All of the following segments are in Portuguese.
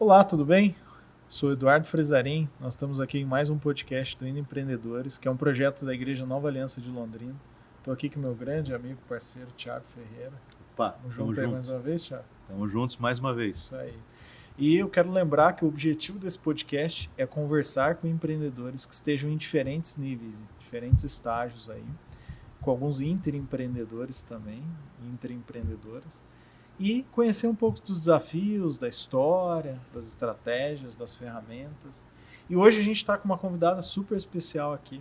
Olá, tudo bem? Sou Eduardo Frezarim, nós estamos aqui em mais um podcast do Indo Empreendedores, que é um projeto da Igreja Nova Aliança de Londrina. Estou aqui com meu grande amigo, parceiro, Thiago Ferreira. Opa, Tamo junto aí mais uma vez, Thiago? Estamos juntos mais uma vez. Isso aí. E eu quero lembrar que o objetivo desse podcast é conversar com empreendedores que estejam em diferentes níveis, em diferentes estágios aí, com alguns interempreendedores também, interempreendedoras, e conhecer um pouco dos desafios, da história, das estratégias, das ferramentas. E hoje a gente está com uma convidada super especial aqui,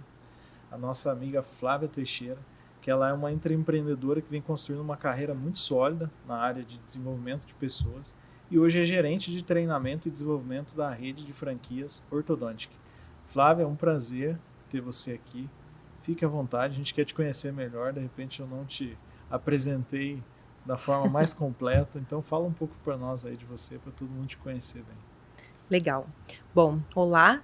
a nossa amiga Flávia Teixeira, que ela é uma intraempreendedora que vem construindo uma carreira muito sólida na área de desenvolvimento de pessoas e hoje é gerente de treinamento e desenvolvimento da rede de franquias Ortodontic. Flávia, é um prazer ter você aqui. Fique à vontade, a gente quer te conhecer melhor, de repente eu não te apresentei da forma mais completa, então fala um pouco para nós aí de você, para todo mundo te conhecer bem. Legal. Bom, olá,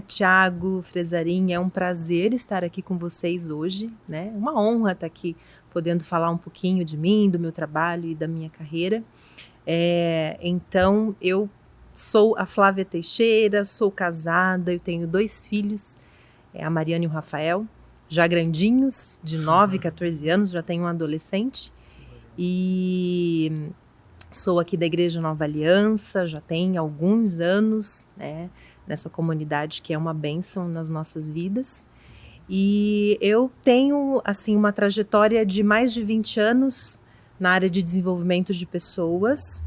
Thiago, Frezarim, é um prazer estar aqui com vocês hoje, Uma honra estar aqui podendo falar um pouquinho de mim, do meu trabalho e da minha carreira. Então, eu sou a Flávia Teixeira, sou casada, eu tenho 2 filhos, a Mariana e o Rafael, já grandinhos, de 9 e 14 anos, já tenho um adolescente, e sou aqui da Igreja Nova Aliança, já tem alguns anos, nessa comunidade que é uma bênção nas nossas vidas. E eu tenho, assim, uma trajetória de mais de 20 anos na área de desenvolvimento de pessoas.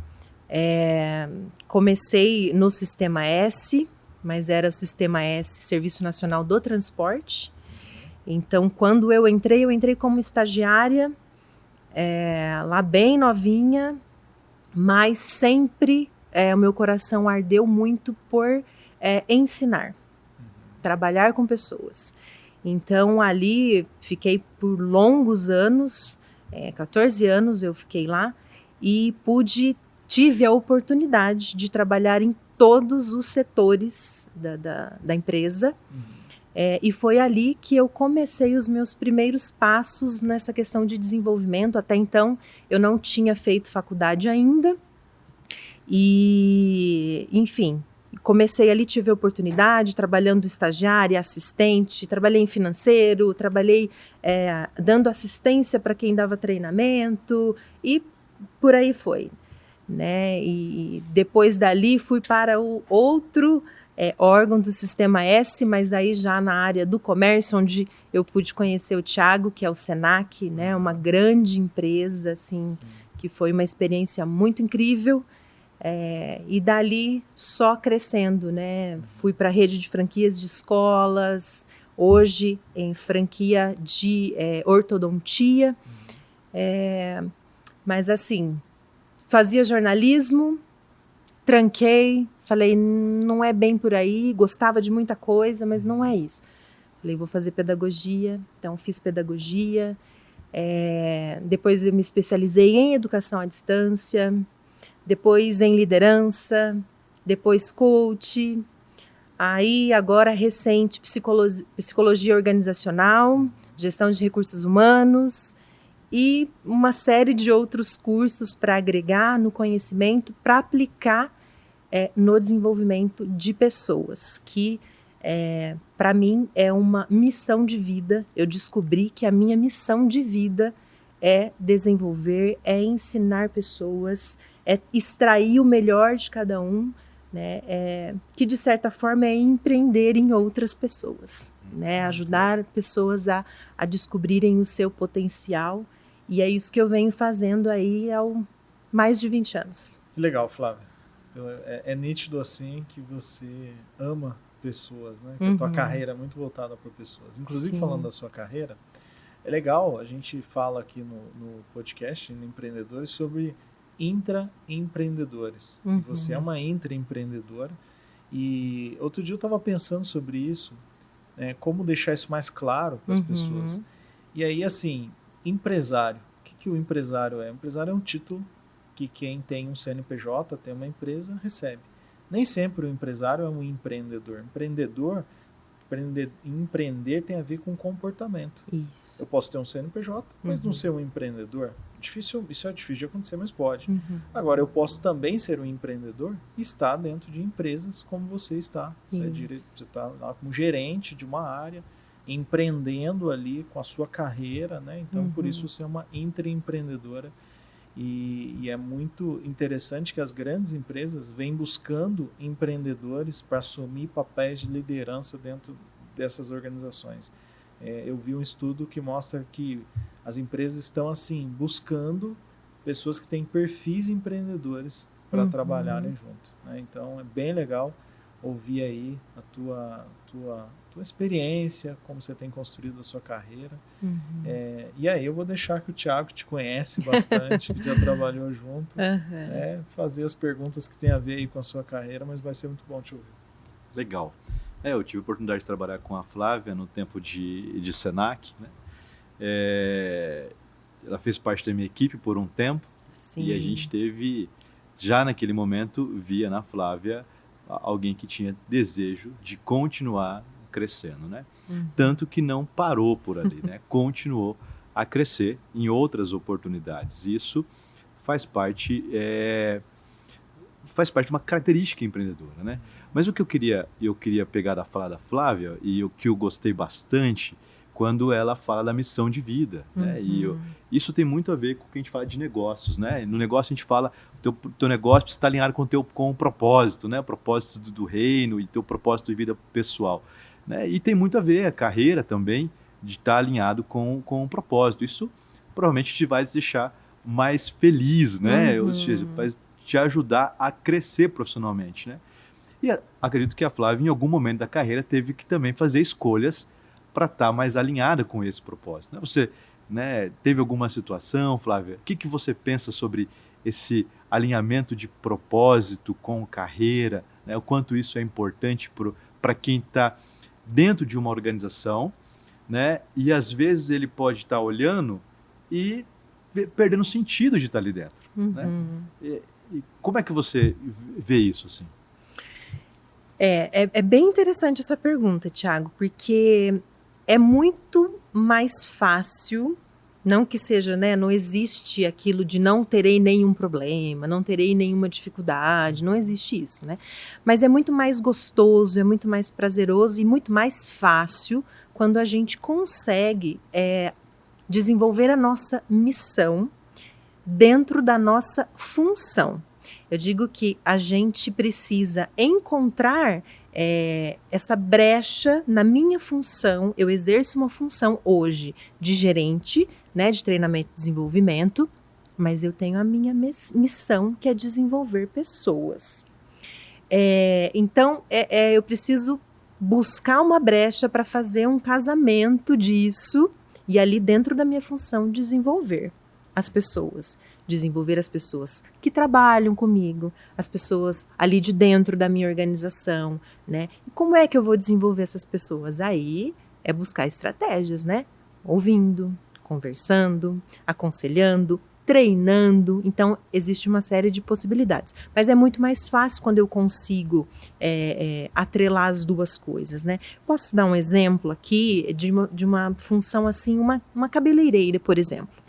Comecei no Sistema S, mas era o Sistema S, Serviço Nacional do Transporte. Então, quando eu entrei como estagiária, lá bem novinha, mas sempre o meu coração ardeu muito por ensinar, trabalhar com pessoas. Então, ali fiquei por longos anos, 14 anos eu fiquei lá, e tive a oportunidade de trabalhar em todos os setores da empresa. E foi ali que eu comecei os meus primeiros passos nessa questão de desenvolvimento. Até então, eu não tinha feito faculdade ainda. E, enfim, comecei ali, tive a oportunidade, trabalhando estagiária, assistente, trabalhei em financeiro, trabalhei dando assistência para quem dava treinamento e por aí foi, E depois dali fui para o outro órgão do Sistema S, mas aí já na área do comércio, onde eu pude conhecer o Thiago, que é o Senac, uma grande empresa, assim, que foi uma experiência muito incrível. E dali só crescendo, Fui para a rede de franquias de escolas, hoje em franquia de ortodontia. Mas assim, fazia jornalismo, tranquei, falei, não é bem por aí, gostava de muita coisa, mas não é isso. Falei, vou fazer pedagogia, então fiz pedagogia. Depois eu me especializei em educação à distância, depois em liderança, depois coach, aí agora recente psicologia organizacional, gestão de recursos humanos e uma série de outros cursos para agregar no conhecimento, para aplicar no desenvolvimento de pessoas, que para mim é uma missão de vida. Eu descobri que a minha missão de vida é desenvolver, é ensinar pessoas, é extrair o melhor de cada um, que de certa forma é empreender em outras pessoas, ajudar pessoas a descobrirem o seu potencial, e é isso que eu venho fazendo aí há mais de 20 anos. Que legal, Flávia. É nítido assim que você ama pessoas, que a tua carreira é muito voltada para pessoas. Inclusive, falando da sua carreira, é legal, a gente fala aqui no podcast, no Empreendedores, sobre intraempreendedores. E você é uma intraempreendedora. E outro dia eu estava pensando sobre isso, como deixar isso mais claro para as pessoas. E aí, assim, empresário. O que o empresário é? O empresário é um título que quem tem um CNPJ, tem uma empresa, recebe. Nem sempre o empresário é um empreendedor. Empreendedor Empreender tem a ver com comportamento. Isso. Eu posso ter um CNPJ, mas não ser um empreendedor. Isso é difícil de acontecer, mas pode. Agora, eu posso também ser um empreendedor e estar dentro de empresas como você está. Você está lá como gerente de uma área, empreendendo ali com a sua carreira, né? Então, por isso você é uma intraempreendedora. E é muito interessante que as grandes empresas vêm buscando empreendedores para assumir papéis de liderança dentro dessas organizações. Eu vi um estudo que mostra que as empresas estão assim buscando pessoas que têm perfis empreendedores para trabalharem junto, né? Então é bem legal ouvir aí a tua experiência, como você tem construído a sua carreira. E aí eu vou deixar que o Thiago, que te conhece bastante, que já trabalhou junto, fazer as perguntas que tem a ver aí com a sua carreira, mas vai ser muito bom te ouvir. Legal. Eu tive a oportunidade de trabalhar com a Flávia no tempo de Senac, né? Ela fez parte da minha equipe por um tempo. Sim. E a gente teve, já naquele momento, via na Flávia alguém que tinha desejo de continuar crescendo, né? Tanto que não parou por ali, né? Continuou a crescer em outras oportunidades. Isso faz parte de uma característica empreendedora, né? Mas o que eu queria pegar da fala da Flávia, e o que eu gostei bastante, quando ela fala da missão de vida, né? Isso tem muito a ver com o que a gente fala de negócios, né? No negócio a gente fala, o teu negócio precisa estar alinhado com o propósito, né? O propósito do reino e teu propósito de vida pessoal, né? E tem muito a ver a carreira também de estar alinhado com o propósito. Isso provavelmente te vai deixar mais feliz, né? Ou seja, vai te ajudar a crescer profissionalmente, né? E acredito que a Flávia, em algum momento da carreira, teve que também fazer escolhas para estar mais alinhada com esse propósito, né? Você, né, teve alguma situação, Flávia? O que você pensa sobre esse alinhamento de propósito com carreira, né? O quanto isso é importante para quem está dentro de uma organização, né? E às vezes ele pode estar olhando e perdendo o sentido de estar ali dentro, né? E como é que você vê isso, assim? É bem interessante essa pergunta, Thiago, porque é muito mais fácil, não que seja, né, não existe aquilo de não terei nenhum problema, não terei nenhuma dificuldade, não existe isso, né? Mas é muito mais gostoso, é muito mais prazeroso e muito mais fácil quando a gente consegue desenvolver a nossa missão dentro da nossa função. Eu digo que a gente precisa encontrar essa brecha na minha função. Eu exerço uma função hoje de gerente, né, de treinamento e desenvolvimento, mas eu tenho a minha missão, que é desenvolver pessoas. Então, eu preciso buscar uma brecha para fazer um casamento disso e ali dentro da minha função desenvolver as pessoas que trabalham comigo, as pessoas ali de dentro da minha organização, né? E como é que eu vou desenvolver essas pessoas? Aí é buscar estratégias, né? Ouvindo, conversando, aconselhando, treinando. Então, existe uma série de possibilidades. Mas é muito mais fácil quando eu consigo atrelar as duas coisas, né? Posso dar um exemplo aqui de uma função assim, uma cabeleireira, por exemplo.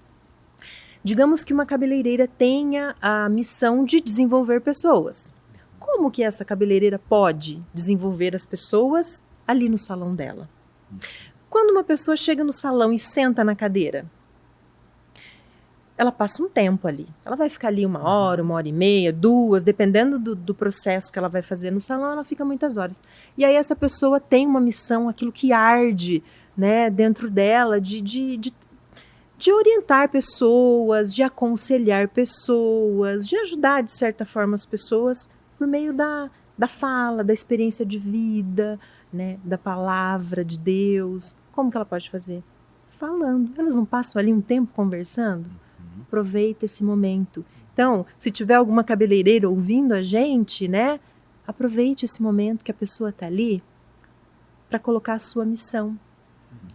Digamos que uma cabeleireira tenha a missão de desenvolver pessoas. Como que essa cabeleireira pode desenvolver as pessoas ali no salão dela? Quando uma pessoa chega no salão e senta na cadeira, ela passa um tempo ali. Ela vai ficar ali 1 hora, 1h30, 2, dependendo do processo que ela vai fazer no salão, ela fica muitas horas. E aí essa pessoa tem uma missão, aquilo que arde, né, dentro dela, de orientar pessoas, de aconselhar pessoas, de ajudar, de certa forma, as pessoas por meio da fala, da experiência de vida, né, da palavra de Deus. Como que ela pode fazer? Falando. Elas não passam ali um tempo conversando? Aproveita esse momento. Então, se tiver alguma cabeleireira ouvindo a gente, né, aproveite esse momento que a pessoa está ali para colocar a sua missão,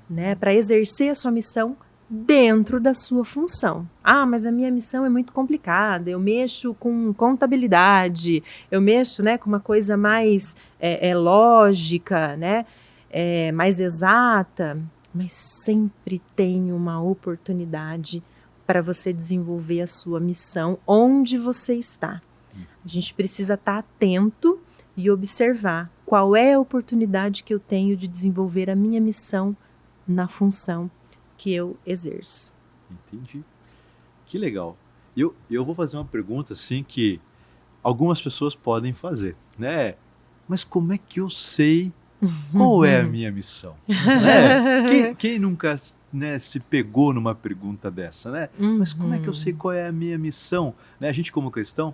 né, para exercer a sua missão dentro da sua função. Ah, mas a minha missão é muito complicada, eu mexo com contabilidade, eu mexo, né, com uma coisa mais lógica, né? mais exata, mas sempre tem uma oportunidade para você desenvolver a sua missão onde você está. A gente precisa estar atento e observar qual é a oportunidade que eu tenho de desenvolver a minha missão na função que eu exerço. Entendi. Que legal. Eu vou fazer uma pergunta assim que algumas pessoas podem fazer, né? Mas como é que eu sei qual é a minha missão? Né? Quem nunca, né, se pegou numa pergunta dessa, né? Mas como é que eu sei qual é a minha missão? Né? A gente como cristão,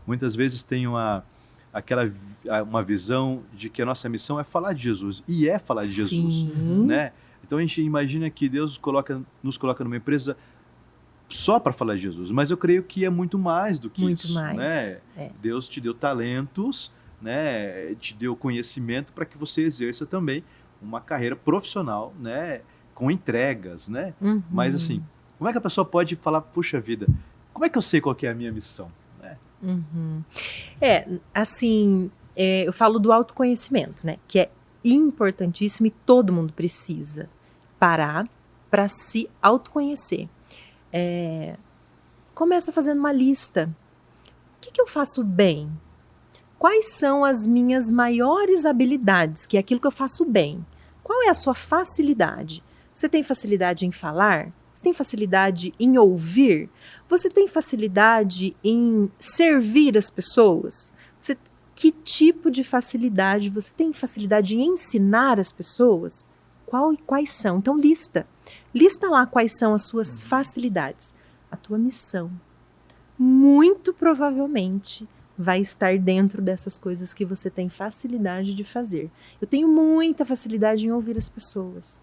muitas vezes tem uma visão de que a nossa missão é falar de Jesus. E é falar de Jesus, né? Então a gente imagina que Deus nos coloca numa empresa só para falar de Jesus. Mas eu creio que é muito mais do que isso. Mais, né? Deus te deu talentos, né? Te deu conhecimento para que você exerça também uma carreira profissional, né? Com entregas, né? Mas assim, como é que a pessoa pode falar, puxa vida, como é que eu sei qual que é a minha missão? Né? Eu falo do autoconhecimento, né? Que é importantíssimo e todo mundo precisa parar para se autoconhecer. Começa fazendo uma lista. O que eu faço bem? Quais são as minhas maiores habilidades? Que é aquilo que eu faço bem. Qual é a sua facilidade? Você tem facilidade em falar? Você tem facilidade em ouvir? Você tem facilidade em servir as pessoas? Que tipo de facilidade? Você tem facilidade em ensinar as pessoas? Quais são? Então, lista. Lista lá quais são as suas facilidades. A tua missão, muito provavelmente, vai estar dentro dessas coisas que você tem facilidade de fazer. Eu tenho muita facilidade em ouvir as pessoas.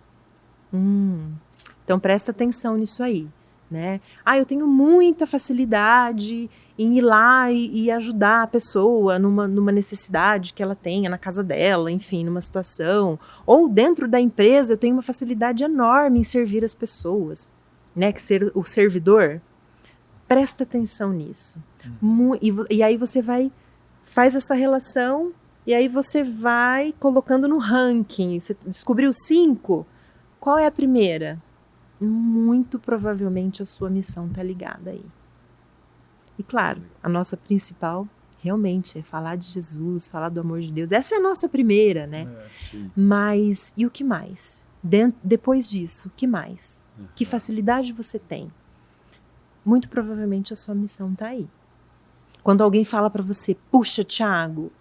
Então, presta atenção nisso aí. Né? Eu tenho muita facilidade em ir lá e ajudar a pessoa numa necessidade que ela tenha na casa dela, enfim, numa situação. Ou dentro da empresa eu tenho uma facilidade enorme em servir as pessoas, né? Que ser o servidor. Presta atenção nisso. E aí você faz essa relação e aí você vai colocando no ranking. Você descobriu 5? Qual é a primeira? Muito provavelmente a sua missão está ligada aí. E claro, a nossa principal realmente é falar de Jesus, falar do amor de Deus. Essa é a nossa primeira, né? Mas e o que mais? Depois disso, o que mais? Que facilidade você tem? Muito provavelmente a sua missão está aí. Quando alguém fala para você, puxa, Thiago,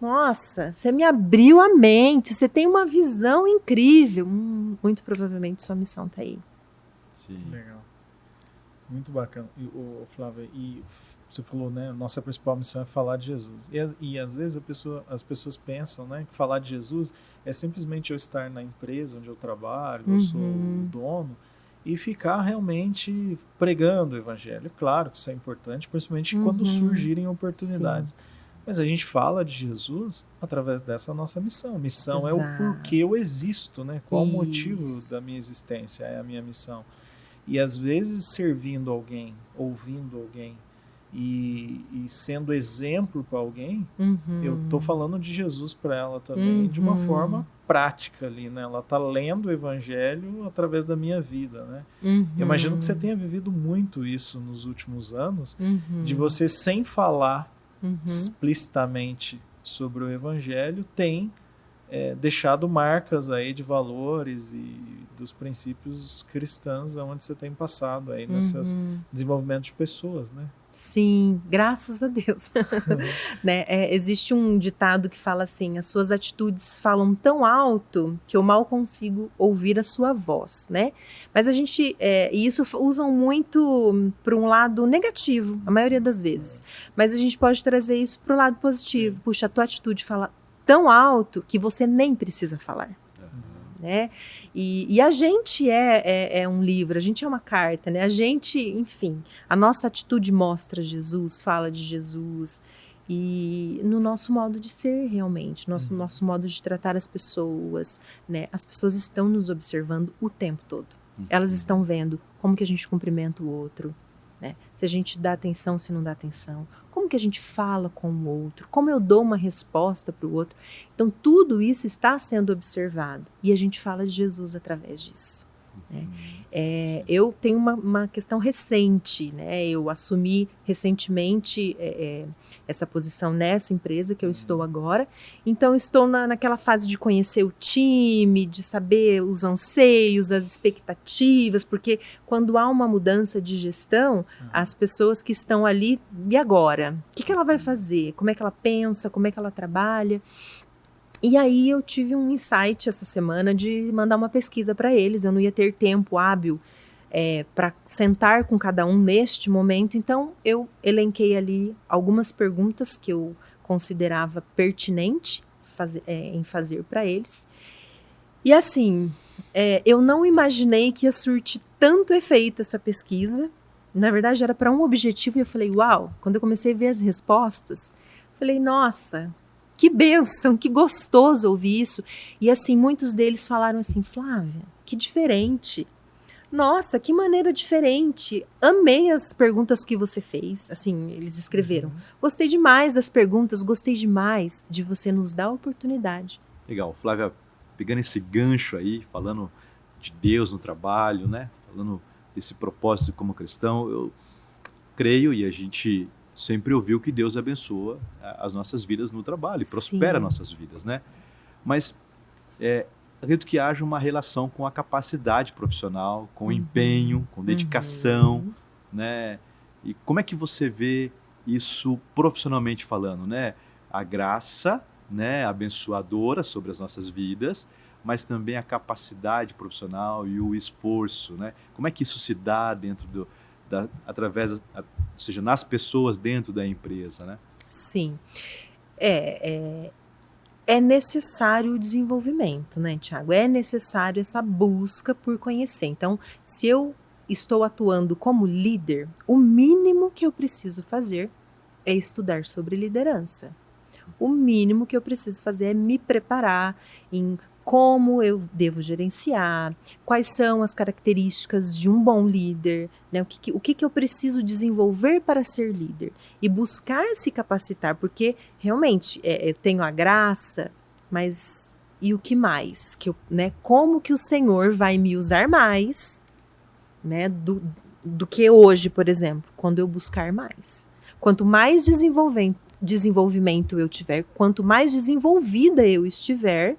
nossa, você me abriu a mente, você tem uma visão incrível. Muito provavelmente sua missão está aí. Sim. Legal. Muito bacana. Flávia, e você falou, né, nossa principal missão é falar de Jesus. E às vezes as pessoas pensam, né, que falar de Jesus é simplesmente eu estar na empresa onde eu trabalho, eu sou o dono, e ficar realmente pregando o evangelho. Claro que isso é importante, principalmente quando surgirem oportunidades. Sim. Mas a gente fala de Jesus através dessa nossa missão. Missão é o porquê eu existo, né? Qual o motivo da minha existência? É a minha missão. E às vezes servindo alguém, ouvindo alguém e sendo exemplo para alguém, eu estou falando de Jesus para ela também de uma forma prática ali, né? Ela está lendo o evangelho através da minha vida, né? Eu imagino que você tenha vivido muito isso nos últimos anos, de você sem falar explicitamente sobre o evangelho, tem deixado marcas aí de valores e dos princípios cristãos onde você tem passado aí nesses desenvolvimento de pessoas, né? Sim, graças a Deus. Né? Existe um ditado que fala assim, as suas atitudes falam tão alto que eu mal consigo ouvir a sua voz, né? Mas a gente, e isso usam muito para um lado negativo, a maioria das vezes. Mas a gente pode trazer isso para o lado positivo. Sim. Puxa, a tua atitude fala tão alto que você nem precisa falar. Né? E a gente é um livro, a gente é uma carta, né? A gente, enfim, a nossa atitude mostra Jesus, fala de Jesus, e no nosso modo de ser realmente, nosso modo de tratar as pessoas, né? As pessoas estão nos observando o tempo todo. Elas estão vendo como que a gente cumprimenta o outro, né? Se a gente dá atenção, se não dá atenção. Como que a gente fala com o outro? Como eu dou uma resposta para o outro? Então, tudo isso está sendo observado. E a gente fala de Jesus através disso. Né? Eu tenho uma questão recente, né? Eu assumi recentemente essa posição nessa empresa que eu estou agora. Então, estou naquela fase de conhecer o time, de saber os anseios, as expectativas, porque quando há uma mudança de gestão, as pessoas que estão ali, e agora? O que ela vai fazer? Como é que ela pensa? Como é que ela trabalha? E aí eu tive um insight essa semana de mandar uma pesquisa para eles. Eu não ia ter tempo hábil para sentar com cada um neste momento. Então eu elenquei ali algumas perguntas que eu considerava pertinente em fazer para eles. E assim, eu não imaginei que ia surtir tanto efeito essa pesquisa. Na verdade era para um objetivo e eu falei, uau! Quando eu comecei a ver as respostas, falei, nossa... Que bênção, que gostoso ouvir isso. E assim, muitos deles falaram assim, Flávia, que diferente. Nossa, que maneira diferente. Amei as perguntas que você fez. Assim, eles escreveram. Gostei demais das perguntas, gostei demais de você nos dar a oportunidade. Legal. Flávia, pegando esse gancho aí, falando de Deus no trabalho, né? Falando desse propósito como cristão, eu creio e a gente... sempre ouviu que Deus abençoa as nossas vidas no trabalho, e prospera nossas vidas, né? Mas acredito que haja uma relação com a capacidade profissional, com o empenho, com dedicação, né? E como é que você vê isso profissionalmente falando, né? A graça, né, abençoadora sobre as nossas vidas, mas também a capacidade profissional e o esforço, né? Como é que isso se dá dentro através, ou seja, nas pessoas dentro da empresa, né? Sim. É necessário o desenvolvimento, né, Tiago? É necessário essa busca por conhecer. Então, se eu estou atuando como líder, o mínimo que eu preciso fazer é estudar sobre liderança. O mínimo que eu preciso fazer é me preparar em como eu devo gerenciar, quais são as características de um bom líder, né? O que eu preciso desenvolver para ser líder e buscar se capacitar, porque realmente eu tenho a graça, mas e o que mais? Né? Como que o Senhor vai me usar mais, né? Do que hoje, por exemplo, quando eu buscar mais. Quanto mais desenvolvimento eu tiver, quanto mais desenvolvida eu estiver,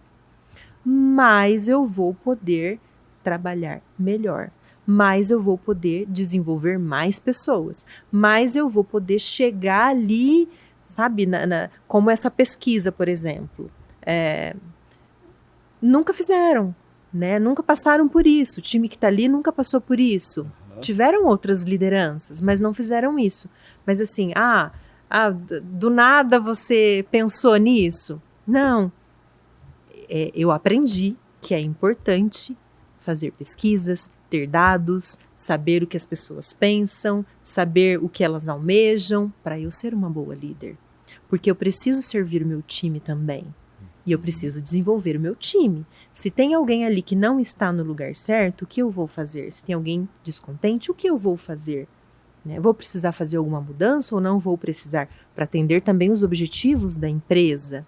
mais eu vou poder trabalhar melhor, mais eu vou poder desenvolver mais pessoas, mais eu vou poder chegar ali, sabe, como essa pesquisa, por exemplo. Nunca fizeram, né? Nunca passaram por isso. O time que está ali nunca passou por isso. Tiveram outras lideranças, mas não fizeram isso. Mas assim, do nada você pensou nisso? Não. Eu aprendi que é importante fazer pesquisas, ter dados, saber o que as pessoas pensam, saber o que elas almejam, para eu ser uma boa líder. Porque eu preciso servir o meu time também. E eu preciso desenvolver o meu time. Se tem alguém ali que não está no lugar certo, o que eu vou fazer? Se tem alguém descontente, o que eu vou fazer? Né? Vou precisar fazer alguma mudança ou não vou precisar? Para atender também os objetivos da empresa.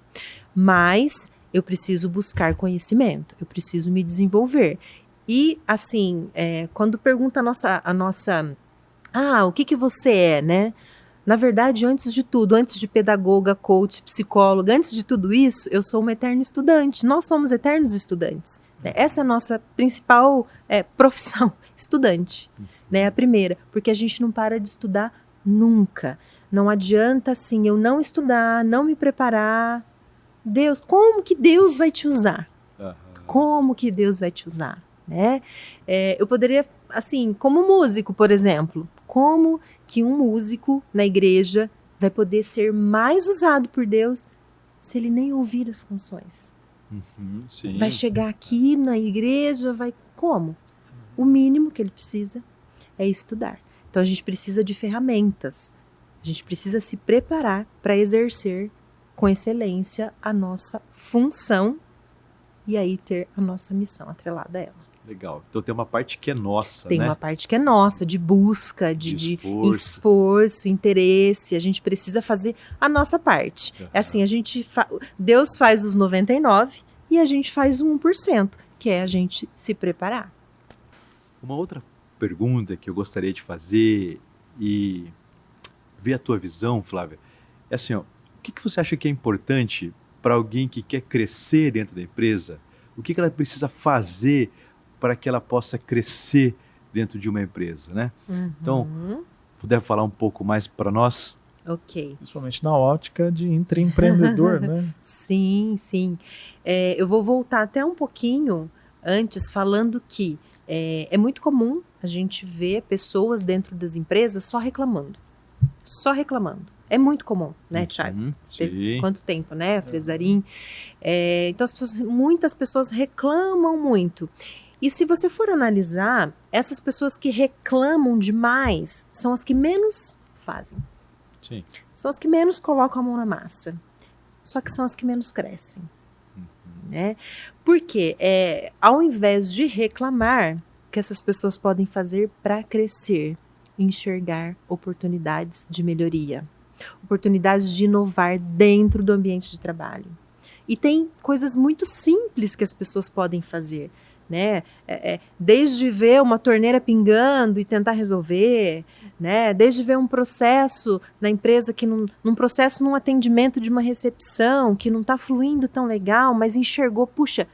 Mas eu preciso buscar conhecimento, eu preciso me desenvolver. E, assim, quando pergunta a nossa o que você é, né? Na verdade, antes de tudo, antes de pedagoga, coach, psicóloga, antes de tudo isso, eu sou uma eterna estudante. Nós somos eternos estudantes. Né? Essa é a nossa principal profissão, estudante. Né? A primeira, porque a gente não para de estudar nunca. Não adianta, assim, eu não estudar, não me preparar. Deus, como que Deus vai te usar? Como que Deus vai te usar? Né? Eu poderia, assim, como músico, por exemplo, como que um músico na igreja vai poder ser mais usado por Deus se ele nem ouvir as canções? Sim. Vai chegar aqui na igreja, como? O mínimo que ele precisa é estudar. Então a gente precisa de ferramentas, a gente precisa se preparar para exercer com excelência a nossa função e aí ter a nossa missão atrelada a ela. Legal. Então tem uma parte que é nossa, Tem né? uma parte que é nossa, de busca, de esforço, interesse. A gente precisa fazer a nossa parte. É assim, Deus faz os 99% e a gente faz o 1%, que é a gente se preparar. Uma outra pergunta que eu gostaria de fazer e ver a tua visão, Flávia, é assim, ó, o que você acha que é importante para alguém que quer crescer dentro da empresa? O que ela precisa fazer para que ela possa crescer dentro de uma empresa, né? Então, puder falar um pouco mais para nós? Ok. Principalmente na ótica de intraempreendedor, né? Sim, sim. Eu vou voltar até um pouquinho antes falando que é muito comum a gente ver pessoas dentro das empresas só reclamando. Só reclamando. É muito comum, né, Thiago? Sim. Quanto tempo, né, Fresarim? Então, muitas pessoas reclamam muito. E se você for analisar, essas pessoas que reclamam demais são as que menos fazem. Sim. São as que menos colocam a mão na massa. Só que são as que menos crescem. Né? Porque ao invés de reclamar, o que essas pessoas podem fazer para crescer? Enxergar oportunidades de melhoria. Oportunidades de inovar dentro do ambiente de trabalho. E tem coisas muito simples que as pessoas podem fazer. Né? Desde ver uma torneira pingando e tentar resolver, né? Desde ver um processo na empresa que num processo, num atendimento de uma recepção que não está fluindo tão legal, mas enxergou, puxa,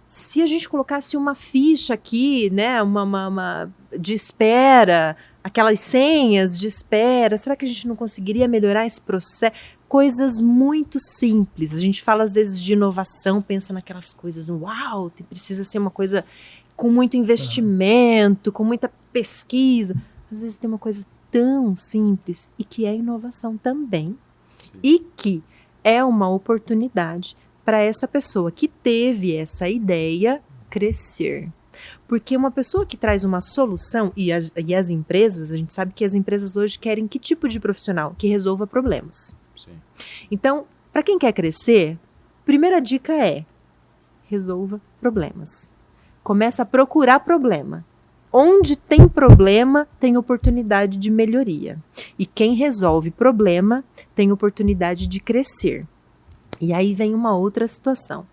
se a gente colocasse uma ficha aqui, né? Uma de espera, aquelas senhas de espera, será que a gente não conseguiria melhorar esse processo? Coisas muito simples. A gente fala às vezes de inovação, pensa naquelas coisas, uau, precisa ser uma coisa com muito investimento, com muita pesquisa. Às vezes tem uma coisa tão simples e que é inovação também. Sim. E que é uma oportunidade para essa pessoa que teve essa ideia crescer. Porque uma pessoa que traz uma solução, e as empresas, a gente sabe que as empresas hoje querem que tipo de profissional? Que resolva problemas. Sim. Então, para quem quer crescer, primeira dica é resolva problemas. Começa a procurar problema. Onde tem problema, tem oportunidade de melhoria. E quem resolve problema, tem oportunidade de crescer. E aí vem uma outra situação.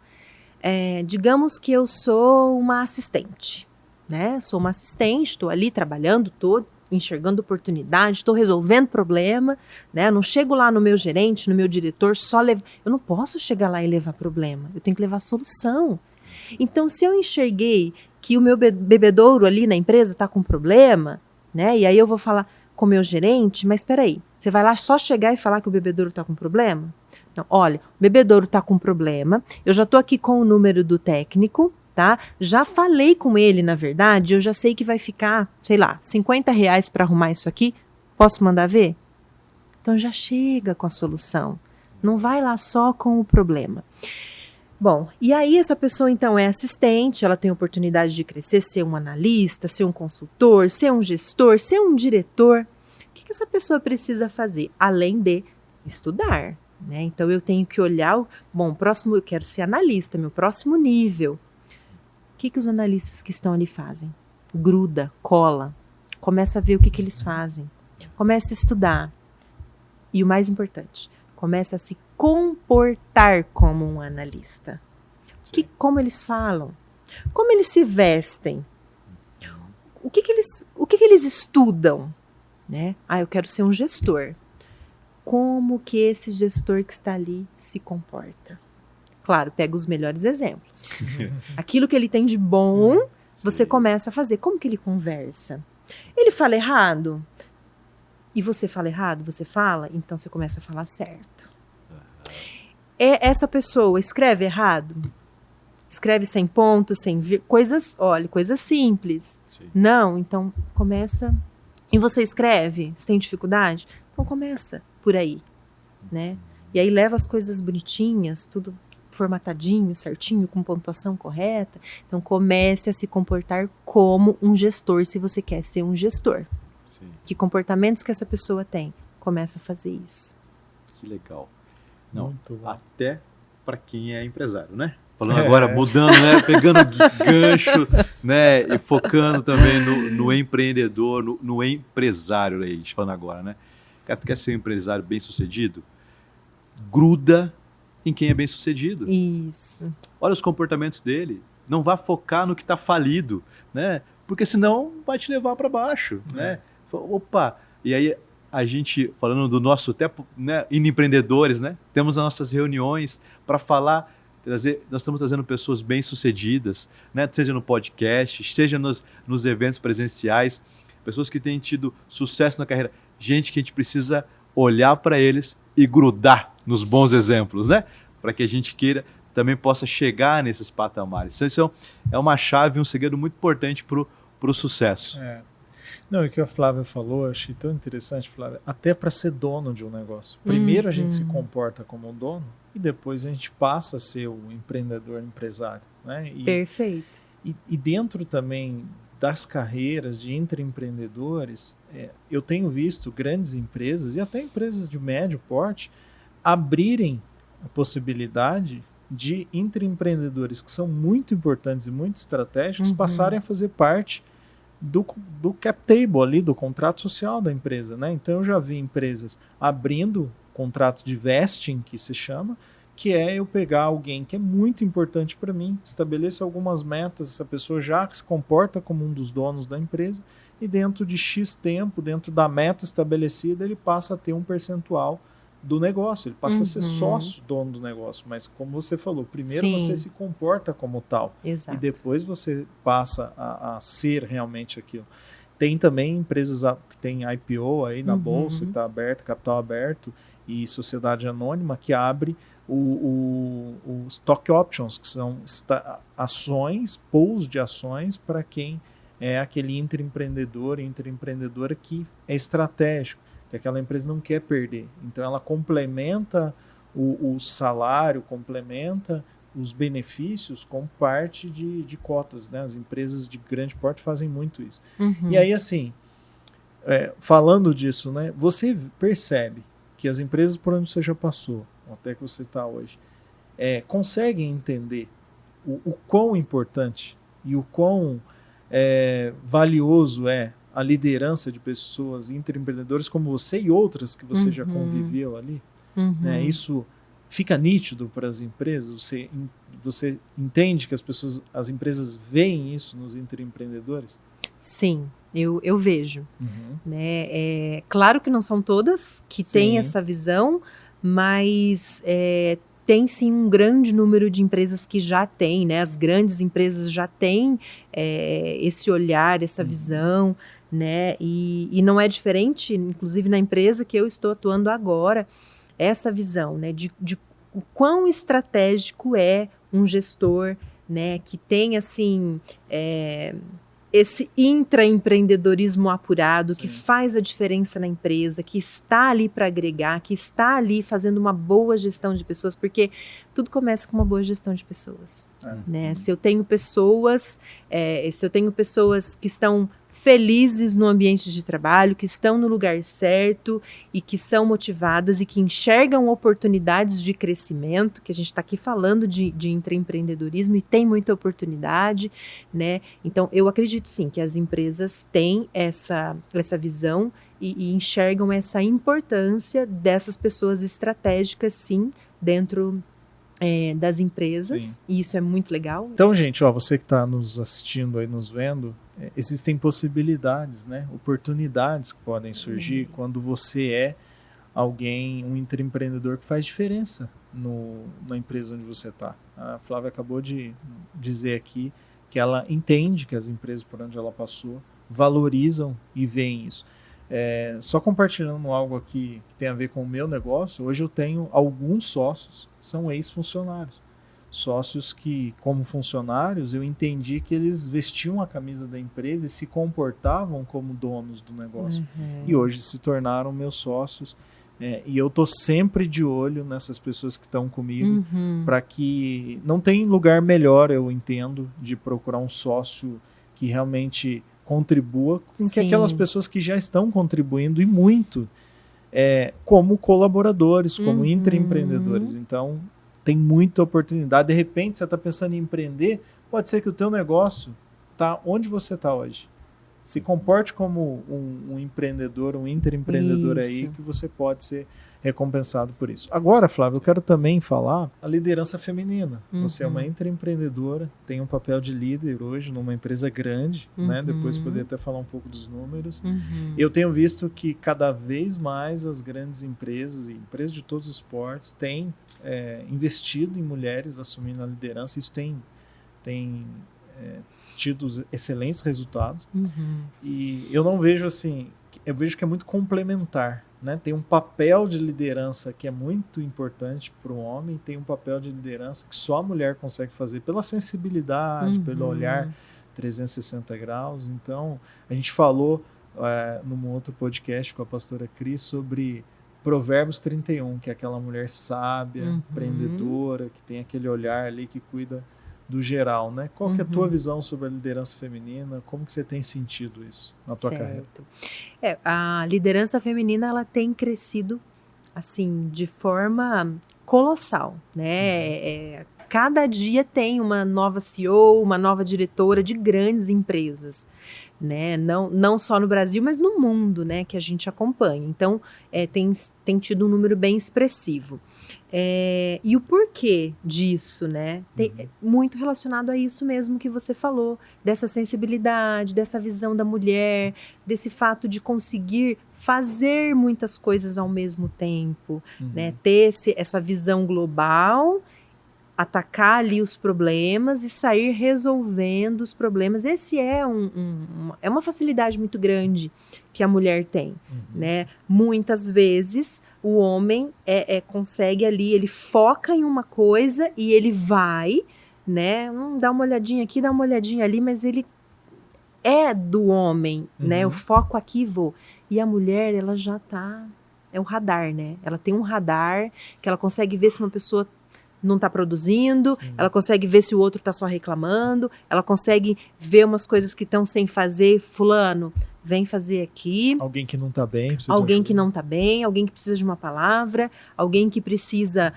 Digamos que eu sou uma assistente, né? Sou uma assistente, estou ali trabalhando, estou enxergando oportunidade, estou resolvendo problema, né? Não chego lá no meu gerente, no meu diretor, eu não posso chegar lá e levar problema, eu tenho que levar solução. Então, se eu enxerguei que o meu bebedouro ali na empresa está com problema, né? E aí eu vou falar com o meu gerente, mas espera aí, você vai lá só chegar e falar que o bebedouro está com problema? Não, olha, o bebedouro está com problema, eu já estou aqui com o número do técnico, tá? Já falei com ele, na verdade, eu já sei que vai ficar, sei lá, R$50 para arrumar isso aqui, posso mandar ver? Então já chega com a solução, não vai lá só com o problema. Bom, e aí essa pessoa então é assistente, ela tem oportunidade de crescer, ser um analista, ser um consultor, ser um gestor, ser um diretor. O que essa pessoa precisa fazer? Além de estudar, né? Então eu tenho que olhar, próximo eu quero ser analista, meu próximo nível. O que os analistas que estão ali fazem? Gruda, cola, começa a ver o que eles fazem, começa a estudar. E o mais importante, começa a se comportar como um analista. Como eles falam, como eles se vestem, o que eles estudam, né? Eu quero ser um gestor. Como que esse gestor que está ali se comporta? Claro, pega os melhores exemplos. Aquilo que ele tem de bom, sim. Você começa a fazer. Como que ele conversa? Ele fala errado? E você fala errado? Você fala? Então você começa a falar certo. Essa pessoa escreve errado? Escreve sem pontos, sem coisas simples. Sim. Não, então começa. E você escreve? Você tem dificuldade? Então começa por aí, né? E aí leva as coisas bonitinhas, tudo formatadinho, certinho, com pontuação correta. Então comece a se comportar como um gestor, se você quer ser um gestor. Sim. Que comportamentos que essa pessoa tem? Começa a fazer isso. Que legal. Não, até para quem é empresário, né? falando agora, mudando, né? Pegando gancho, né? E focando também no empreendedor, no empresário, aí, a gente falando agora, né? Cara, tu quer ser um empresário bem-sucedido? Gruda em quem é bem-sucedido. Isso. Olha os comportamentos dele. Não vá focar no que está falido, né? Porque senão vai te levar para baixo, né? Opa! E aí a gente, falando do nosso até, né, empreendedores, né? Temos as nossas reuniões para falar, nós estamos trazendo pessoas bem-sucedidas, né? Seja no podcast, seja nos eventos presenciais, pessoas que têm tido sucesso na carreira, gente que a gente precisa olhar para eles e grudar nos bons exemplos, né? Para que a gente queira também possa chegar nesses patamares. Isso é uma chave, um segredo muito importante para o sucesso. Não, e o que a Flávia falou, eu achei tão interessante, Flávia, até para ser dono de um negócio. Primeiro a gente se comporta como um dono e depois a gente passa a ser o empreendedor, empresário. Né? Perfeito. E dentro também das carreiras de intraempreendedores, eu tenho visto grandes empresas e até empresas de médio porte abrirem a possibilidade de intraempreendedores que são muito importantes e muito estratégicos passarem a fazer parte do cap table ali, do contrato social da empresa, né? Então eu já vi empresas abrindo contrato de vesting, que se chama, que é eu pegar alguém que é muito importante para mim, estabeleço algumas metas, essa pessoa já se comporta como um dos donos da empresa e dentro de X tempo, dentro da meta estabelecida, ele passa a ter um percentual do negócio, ele passa a ser sócio dono do negócio, mas como você falou, primeiro você se comporta como tal. Exato. E depois você passa a ser realmente aquilo. Tem também empresas que tem IPO aí na bolsa, que está aberto, capital aberto e sociedade anônima que abre o stock options, que são ações, pools de ações para quem é aquele intraempreendedor e intraempreendedora que é estratégico, que aquela empresa não quer perder. Então ela complementa o salário, complementa os benefícios com parte de cotas, né? As empresas de grande porte fazem muito isso. E aí, assim, falando disso, né? Você percebe que as empresas por onde você já passou, até que você está hoje, conseguem entender o quão importante e o quão valioso é a liderança de pessoas intraempreendedores como você e outras que você já conviveu ali. Né? Isso fica nítido para as empresas? Você entende que as empresas veem isso nos intraempreendedores? Sim, eu vejo. Né? Claro que não são todas que têm essa visão, mas tem sim um grande número de empresas que já têm, né? As grandes empresas já têm esse olhar, essa visão, né? E não é diferente, inclusive na empresa que eu estou atuando agora, essa visão, né? De o quão estratégico é um gestor, né? Que tem, assim, esse intraempreendedorismo apurado, que faz a diferença na empresa, que está ali para agregar, que está ali fazendo uma boa gestão de pessoas, porque tudo começa com uma boa gestão de pessoas. Né? Se eu tenho pessoas que estão felizes no ambiente de trabalho, que estão no lugar certo e que são motivadas e que enxergam oportunidades de crescimento, que a gente está aqui falando de intraempreendedorismo e tem muita oportunidade, né? Então, eu acredito sim que as empresas têm essa visão e enxergam essa importância dessas pessoas estratégicas, sim, dentro das empresas, e isso é muito legal. Então, gente, você que está nos assistindo aí, nos vendo, existem possibilidades, né? Oportunidades que podem surgir quando você é alguém, um intraempreendedor que faz diferença na empresa onde você está. A Flávia acabou de dizer aqui que ela entende que as empresas por onde ela passou valorizam e veem isso. Só compartilhando algo aqui que tem a ver com o meu negócio, hoje eu tenho alguns sócios que são ex-funcionários. Sócios que, como funcionários, eu entendi que eles vestiam a camisa da empresa e se comportavam como donos do negócio. E hoje se tornaram meus sócios. E eu estou sempre de olho nessas pessoas que estão comigo, para que não tem lugar melhor, eu entendo, de procurar um sócio que realmente contribua com que aquelas pessoas que já estão contribuindo e muito como colaboradores, como intraempreendedores. Então, tem muita oportunidade. De repente, você está pensando em empreender, pode ser que o teu negócio está onde você está hoje. Se comporte como um empreendedor, um intraempreendedor aí, que você pode ser recompensado por isso. Agora, Flávio, eu quero também falar a liderança feminina. Você é uma intraempreendedora, tem um papel de líder hoje numa empresa grande, né? Depois poder até falar um pouco dos números. Eu tenho visto que cada vez mais as grandes empresas e empresas de todos os portes têm investido em mulheres assumindo a liderança. Isso tem tido excelentes resultados. E eu não vejo assim, eu vejo que é muito complementar, né? Tem um papel de liderança que é muito importante para o homem, tem um papel de liderança que só a mulher consegue fazer pela sensibilidade, pelo olhar 360 graus. Então, a gente falou num outro podcast com a pastora Cris sobre Provérbios 31, que é aquela mulher sábia, empreendedora, que tem aquele olhar ali que cuida do geral, né? Qual que é a tua visão sobre a liderança feminina? Como que você tem sentido isso na tua carreira? A liderança feminina, ela tem crescido, assim, de forma colossal, né? Cada dia tem uma nova CEO, uma nova diretora de grandes empresas, né? Não só no Brasil, mas no mundo, né? Que a gente acompanha. Então, tem tido um número bem expressivo. E o porquê disso, né? Muito relacionado a isso mesmo que você falou, dessa sensibilidade, dessa visão da mulher, desse fato de conseguir fazer muitas coisas ao mesmo tempo, né? Ter essa visão global, atacar ali os problemas e sair resolvendo os problemas. Esse é uma facilidade muito grande que a mulher tem, né? Muitas vezes o homem consegue ali, ele foca em uma coisa e ele vai, né? Dá uma olhadinha aqui, dá uma olhadinha ali, mas ele é do homem, né? O foco aqui, E a mulher, ela já tá... É o radar, né? Ela tem um radar que ela consegue ver se uma pessoa não está produzindo, ela consegue ver se o outro está só reclamando, ela consegue ver umas coisas que estão sem fazer. Fulano, vem fazer aqui. Alguém que não está bem. Alguém que não está bem, alguém que precisa de uma palavra, alguém que precisa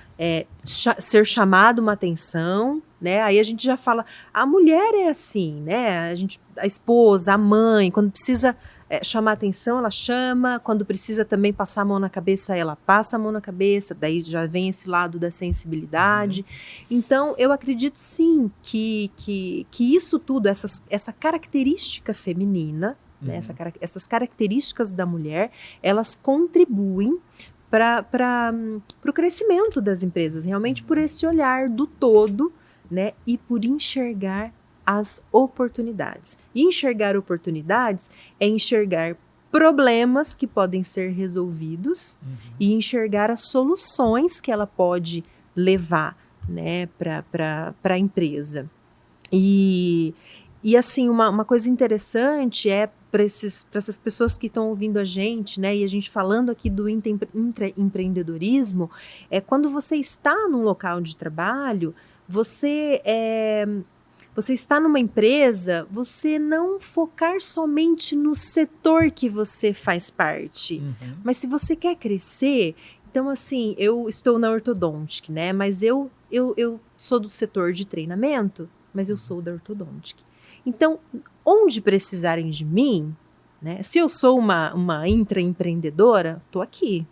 ser chamado uma atenção, né? Aí a gente já fala, a mulher é assim, né? A esposa, a mãe, quando precisa chamar atenção, ela chama, quando precisa também passar a mão na cabeça, ela passa a mão na cabeça, daí já vem esse lado da sensibilidade. Então, eu acredito sim que isso tudo, essa característica feminina, né, essas características da mulher, elas contribuem para o crescimento das empresas, realmente por esse olhar do todo, né, e por enxergar as oportunidades. E enxergar oportunidades é enxergar problemas que podem ser resolvidos e enxergar as soluções que ela pode levar, né, para a empresa. E assim, uma coisa interessante para essas pessoas que estão ouvindo a gente, né, e a gente falando aqui do intraempreendedorismo, quando você está num local de trabalho, você está numa empresa, você não focar somente no setor que você faz parte. Mas se você quer crescer, então assim, eu estou na Orthodontic, né? Mas eu sou do setor de treinamento, mas eu sou da Orthodontic. Então, onde precisarem de mim, né? Se eu sou uma intraempreendedora, estou aqui.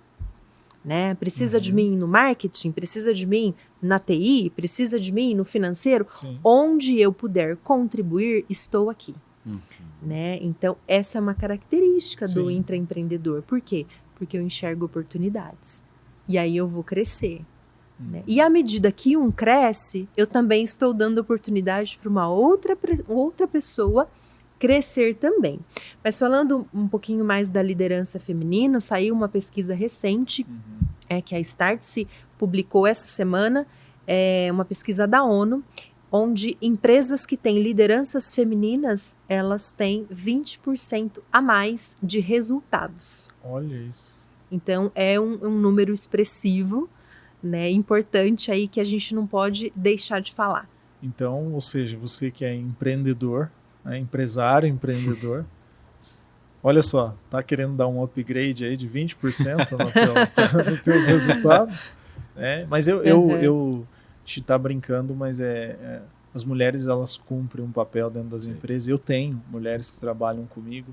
Né? Precisa de mim no marketing, precisa de mim na TI, precisa de mim no financeiro. Onde eu puder contribuir, estou aqui. Né? Então, essa é uma característica do intraempreendedor. Por quê? Porque eu enxergo oportunidades. E aí eu vou crescer. Né? E à medida que um cresce, eu também estou dando oportunidade para uma outra pessoa crescer também. Mas falando um pouquinho mais da liderança feminina, saiu uma pesquisa recente, que a Startse publicou essa semana, uma pesquisa da ONU, onde empresas que têm lideranças femininas, elas têm 20% a mais de resultados. Olha isso. Então, é um número expressivo, né, importante aí que a gente não pode deixar de falar. Então, ou seja, você que é empreendedor, empresário, empreendedor, olha só, tá querendo dar um upgrade aí de 20% nos teus resultados, né? Mas eu gente está brincando, mas as mulheres elas cumprem um papel dentro das empresas. Eu tenho mulheres que trabalham comigo,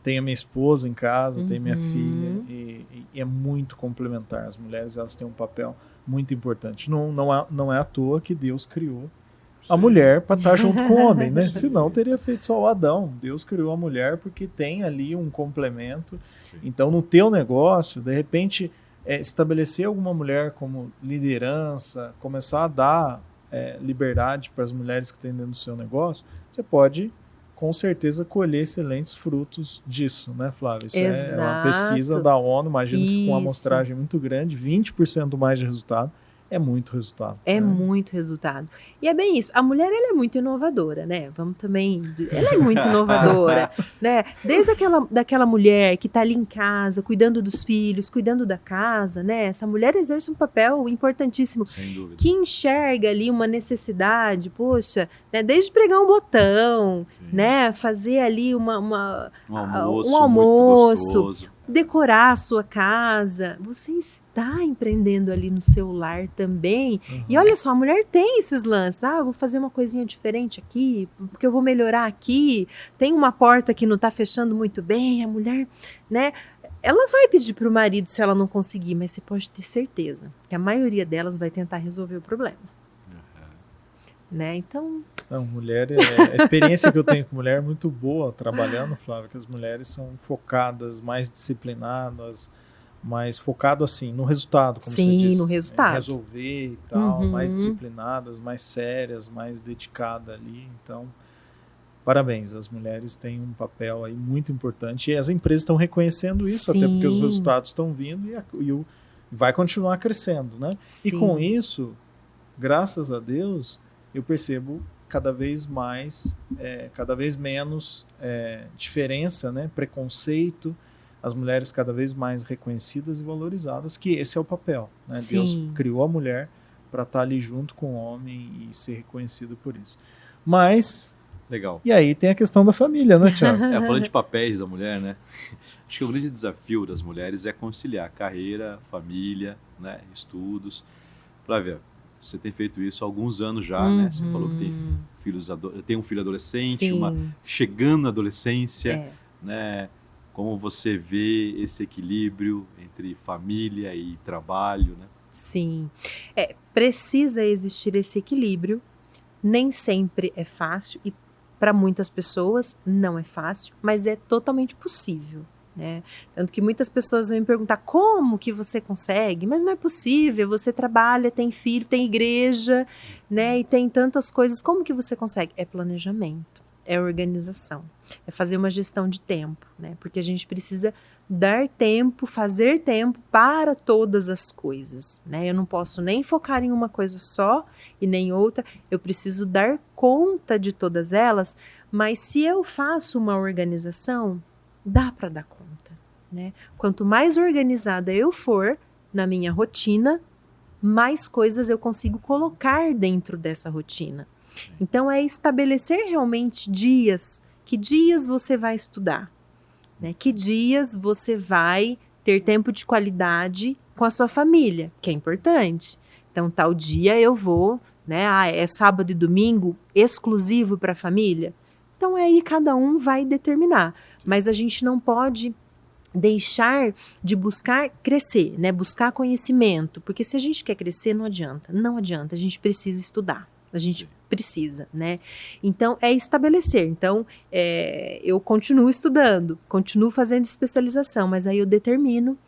tenho a minha esposa em casa, tenho minha filha, e é muito complementar. As mulheres elas têm um papel muito importante. Não é à toa que Deus criou a mulher para estar junto com o homem, né? Senão teria feito só o Adão. Deus criou a mulher porque tem ali um complemento. Sim. Então, no teu negócio, de repente, estabelecer alguma mulher como liderança, começar a dar liberdade para as mulheres que têm dentro do seu negócio, você pode, com certeza, colher excelentes frutos disso, né, Flávia? Isso é uma pesquisa da ONU, imagino que com uma amostragem muito grande, 20% mais de resultado. É muito resultado. Muito resultado. E é bem isso. A mulher, ela é muito inovadora, né? Vamos também... Ela é muito inovadora, né? Desde daquela mulher que está ali em casa, cuidando dos filhos, cuidando da casa, né? Essa mulher exerce um papel importantíssimo. Sem dúvida. Que enxerga ali uma necessidade, poxa, né? Desde pregar um botão, né? Fazer ali um almoço, decorar a sua casa. Você está empreendendo ali no seu lar também. E olha só, a mulher tem esses lances. Vou fazer uma coisinha diferente aqui, porque eu vou melhorar aqui. Tem uma porta que não está fechando muito bem. A mulher, né? Ela vai pedir para o marido se ela não conseguir, mas você pode ter certeza que a maioria delas vai tentar resolver o problema. Né? Então... mulher, a experiência que eu tenho com mulher é muito boa trabalhando, Flávia, que as mulheres são focadas, mais disciplinadas, mais focado assim no resultado, como você disse. Sim, no resultado. Resolver e tal, mais disciplinadas, mais sérias, mais dedicadas ali. Então, parabéns, as mulheres têm um papel aí muito importante e as empresas estão reconhecendo isso, até porque os resultados estão vindo e vai continuar crescendo, né? Sim. E com isso, graças a Deus, eu percebo cada vez menos diferença, né? Preconceito, as mulheres cada vez mais reconhecidas e valorizadas, que esse é o papel, né? Deus criou a mulher para estar ali junto com o homem e ser reconhecido por isso. Mas, legal. E aí tem a questão da família, né, Thiago? Falando de papéis da mulher, né? Acho que o grande desafio das mulheres é conciliar carreira, família, né? Estudos. Flávia, você tem feito isso há alguns anos já, né? Você falou que tem um filho adolescente, chegando na adolescência, né? Como você vê esse equilíbrio entre família e trabalho, né? Sim, precisa existir esse equilíbrio. Nem sempre é fácil e para muitas pessoas não é fácil, mas é totalmente possível. Né? Tanto que muitas pessoas vão me perguntar como que você consegue, mas não é possível, você trabalha, tem filho, tem igreja, né? E tem tantas coisas, como que você consegue? É planejamento, é organização, é fazer uma gestão de tempo, né? Porque a gente precisa dar tempo, fazer tempo para todas as coisas, né? Eu não posso nem focar em uma coisa só e nem outra, eu preciso dar conta de todas elas, mas se eu faço uma organização, dá para dar conta, né? Quanto mais organizada eu for na minha rotina, mais coisas eu consigo colocar dentro dessa rotina. Então, é estabelecer realmente dias. Que dias você vai estudar? Né? Que dias você vai ter tempo de qualidade com a sua família? Que é importante. Então, tal dia eu vou, né? É sábado e domingo exclusivo para a família? Então, aí cada um vai determinar. Mas a gente não pode deixar de buscar crescer, né? Buscar conhecimento. Porque se a gente quer crescer, não adianta. Não adianta, a gente precisa estudar. A gente precisa, né? Então, é estabelecer. Então, eu continuo estudando, continuo fazendo especialização, mas aí eu determino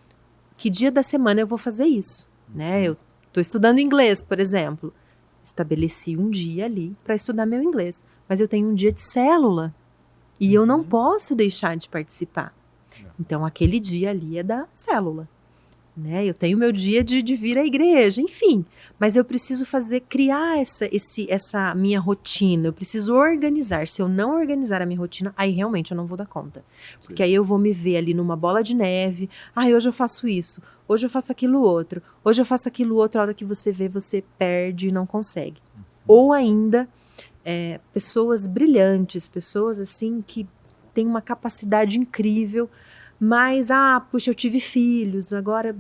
que dia da semana eu vou fazer isso, né? Eu estou estudando inglês, por exemplo. Estabeleci um dia ali para estudar meu inglês, mas eu tenho um dia de célula e eu não posso deixar de participar. Então, aquele dia ali é da célula. Né? Eu tenho meu dia de vir à igreja, enfim, mas eu preciso criar essa minha rotina, eu preciso organizar. Se eu não organizar a minha rotina, aí realmente eu não vou dar conta. Porque aí eu vou me ver ali numa bola de neve, hoje eu faço isso, hoje eu faço aquilo outro, hoje eu faço aquilo outro, a hora que você vê, você perde e não consegue. Ou ainda, pessoas brilhantes, pessoas assim que têm uma capacidade incrível, mas, puxa, eu tive filhos, agora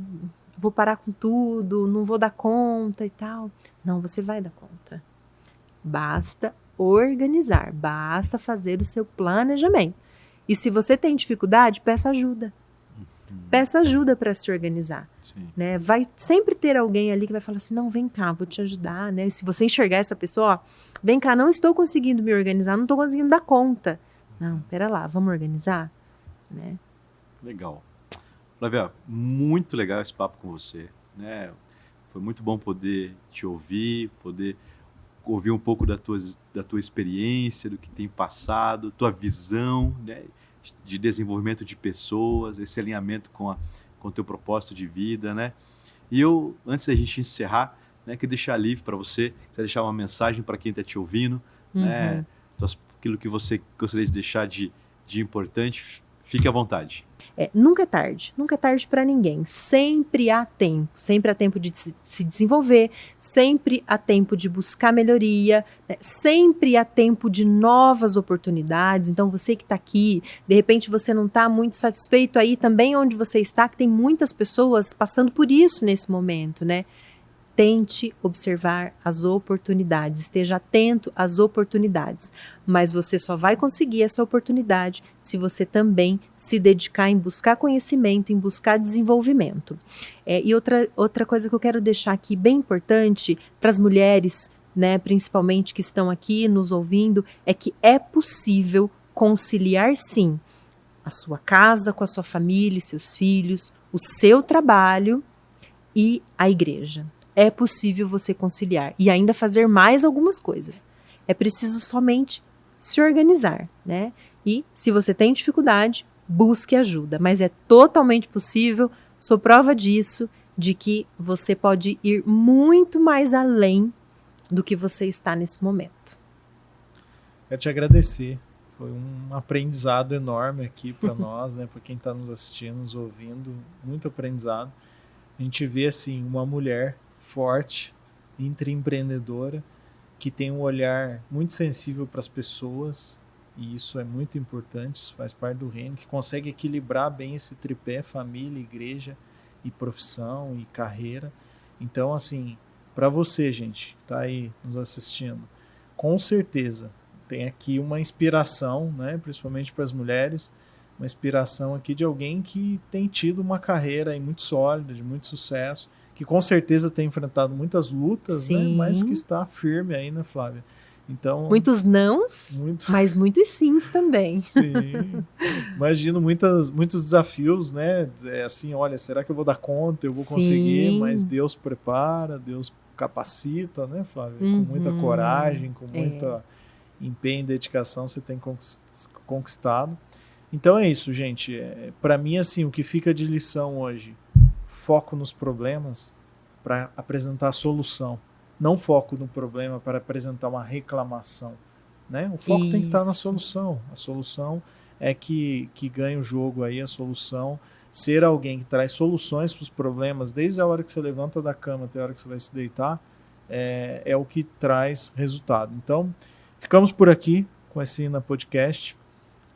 vou parar com tudo, não vou dar conta e tal. Não, você vai dar conta. Basta organizar, basta fazer o seu planejamento. E se você tem dificuldade, peça ajuda. Peça ajuda para se organizar. Né? Vai sempre ter alguém ali que vai falar assim, não, vem cá, vou te ajudar. Né? E se você enxergar essa pessoa, ó, vem cá, não estou conseguindo me organizar, não estou conseguindo dar conta. Não, pera lá, vamos organizar? Né? Legal. Flávia, muito legal esse papo com você. Né? Foi muito bom poder te ouvir, poder ouvir um pouco da tua experiência, do que tem passado, tua visão, né, de desenvolvimento de pessoas, esse alinhamento com o teu propósito de vida, né? E eu, antes da gente encerrar, né, queria deixar livre para você, deixar uma mensagem para quem está te ouvindo, né? Aquilo que você gostaria de deixar de importante, fique à vontade. Nunca é tarde para ninguém. Sempre há tempo de se desenvolver, sempre há tempo de buscar melhoria, né? Sempre há tempo de novas oportunidades. Então você que está aqui, de repente você não está muito satisfeito aí também onde você está, que tem muitas pessoas passando por isso nesse momento, né? Tente observar as oportunidades, esteja atento às oportunidades, mas você só vai conseguir essa oportunidade se você também se dedicar em buscar conhecimento, em buscar desenvolvimento. E outra coisa que eu quero deixar aqui bem importante para as mulheres, né, principalmente que estão aqui nos ouvindo, é que é possível conciliar sim a sua casa com a sua família e seus filhos, o seu trabalho e a igreja. É possível você conciliar e ainda fazer mais algumas coisas. É preciso somente se organizar, né? E se você tem dificuldade, busque ajuda. Mas é totalmente possível, sou prova disso, de que você pode ir muito mais além do que você está nesse momento. Quero te agradecer. Foi um aprendizado enorme aqui para nós, né? Para quem está nos assistindo, nos ouvindo, muito aprendizado. A gente vê assim uma mulher forte, intraempreendedora, que tem um olhar muito sensível para as pessoas, e isso é muito importante, isso faz parte do reino, que consegue equilibrar bem esse tripé, família, igreja e profissão e carreira. Então, assim, para você, gente, que está aí nos assistindo, com certeza tem aqui uma inspiração, né, principalmente para as mulheres, uma inspiração aqui de alguém que tem tido uma carreira aí muito sólida, de muito sucesso, que com certeza tem enfrentado muitas lutas, né? Mas que está firme aí, né, Flávia? Então, muitos nãos, mas muitos sims também. Sim. Imagino muitos desafios, né? Assim, olha, será que eu vou dar conta? Eu vou conseguir? Mas Deus prepara, Deus capacita, né, Flávia? Com muita coragem, com muita empenho e dedicação, você tem conquistado. Então é isso, gente. Para mim, assim, o que fica de lição hoje, foco nos problemas para apresentar a solução. Não foco no problema para apresentar uma reclamação. Né? O foco tem que estar na solução. A solução é que ganha o jogo aí, a solução. Ser alguém que traz soluções para os problemas, desde a hora que você levanta da cama até a hora que você vai se deitar, é o que traz resultado. Então, ficamos por aqui com esse INA Podcast.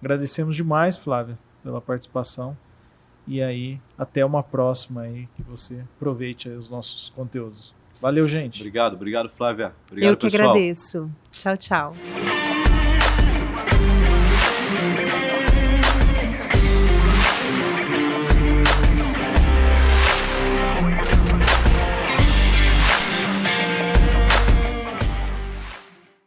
Agradecemos demais, Flávia, pela participação. E aí, até uma próxima aí, que você aproveite aí os nossos conteúdos. Valeu, gente. Obrigado, Flávia. Obrigado, eu que pessoal. agradeço. Tchau, tchau.